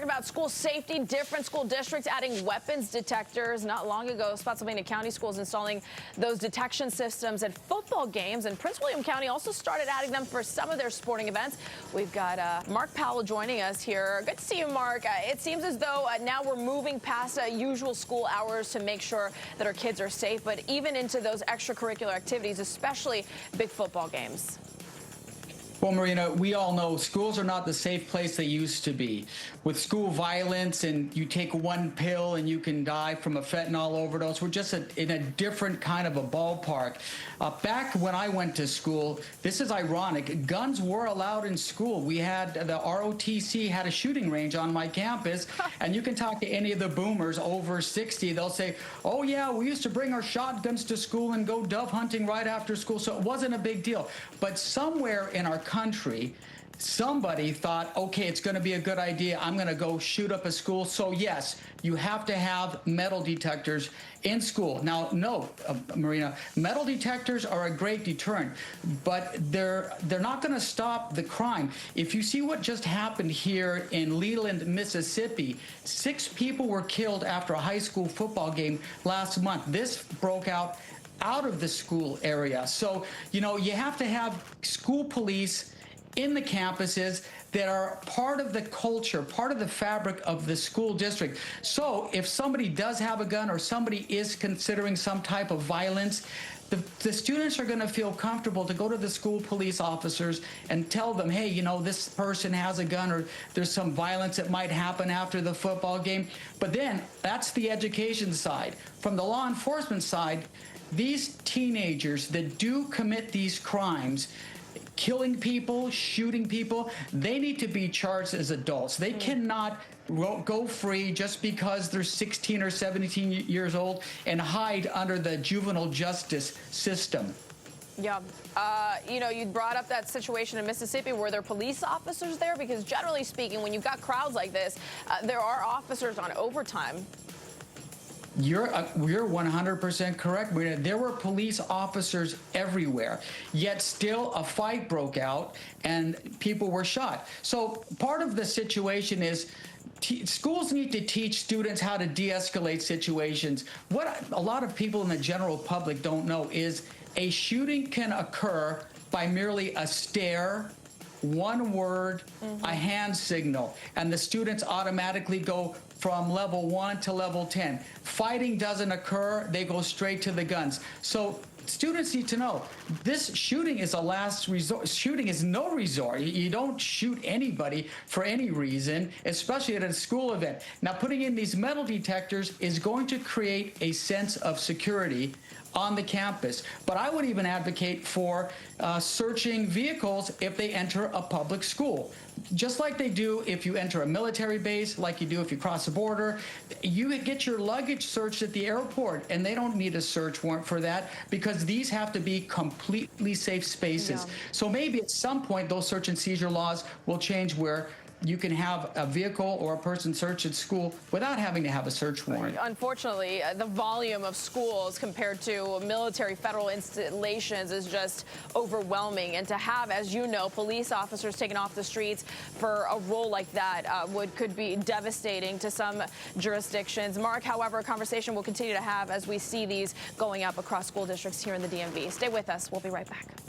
talking about school safety. Different school districts adding weapons detectors. Not long ago, Spotsylvania County Schools installing those detection systems at football games. And Prince William County also started adding them for some of their sporting events. We've got Mark Powell joining us here. Good to see you, Mark. It seems as though now we're moving past usual school hours to make sure that our kids are safe, but even into those extracurricular activities, especially big football games. Well, Marina, we all know schools are not the safe place they used to be. With school violence and you take one pill and you can die from a fentanyl overdose, we're just in a different kind of a ballpark. Back when I went to school, this is ironic, guns were allowed in school. We had, the ROTC had a shooting range on my campus, and you can talk to any of the boomers over 60, they'll say, oh yeah, we used to bring our shotguns to school and go dove hunting right after school, so it wasn't a big deal. But somewhere in our country, somebody thought, okay, it's going to be a good idea. I'm going to go shoot up a school. So yes, you have to have metal detectors in school. Now, no, Marina, metal detectors are a great deterrent, but they're not going to stop the crime. If you see what just happened here in Leland, Mississippi, 6 people were killed after a high school football game last month. This broke out of the school area. So, you know, you have to have school police in the campuses that are part of the culture, part of the fabric of the school district. So if somebody does have a gun or somebody is considering some type of violence, the students are going to feel comfortable to go to the school police officers and tell them, hey, you know, this person has a gun or there's some violence that might happen after the football game. But then that's the education side. From the law enforcement side, these teenagers that do commit these crimes, killing people, shooting people, they need to be charged as adults. They cannot go free just because they're 16 or 17 years old and hide under the juvenile justice system. Yeah. You know, you brought up that situation in Mississippi. Were there police officers there? Because generally speaking, when you've got crowds like this, there are officers on overtime. You're 100% correct, Marina. There were police officers everywhere, yet still a fight broke out and people were shot. So part of the situation is schools need to teach students how to de-escalate situations. What a lot of people in the general public don't know is a shooting can occur by merely a stare, one word, a hand signal, and the students automatically go from level 1 to level 10. Fighting doesn't occur, they go straight to the guns. So students need to know this shooting is a last resort. Shooting is no resort. You don't shoot anybody for any reason, especially at a school event. Now, putting in these metal detectors is going to create a sense of security on the campus. But I would even advocate for searching vehicles if they enter a public school. Just like they do if you enter a military base, like you do if you cross the border. You get your luggage searched at the airport, and they don't need a search warrant for that because these have to be completely safe spaces. Yeah. So maybe at some point those search and seizure laws will change where you can have a vehicle or a person searched at school without having to have a search warrant. Unfortunately, the volume of schools compared to military federal installations is just overwhelming. And to have, as you know, police officers taken off the streets for a role like that could be devastating to some jurisdictions. Mark, however, a conversation we'll continue to have as we see these going up across school districts here in the DMV. Stay with us. We'll be right back.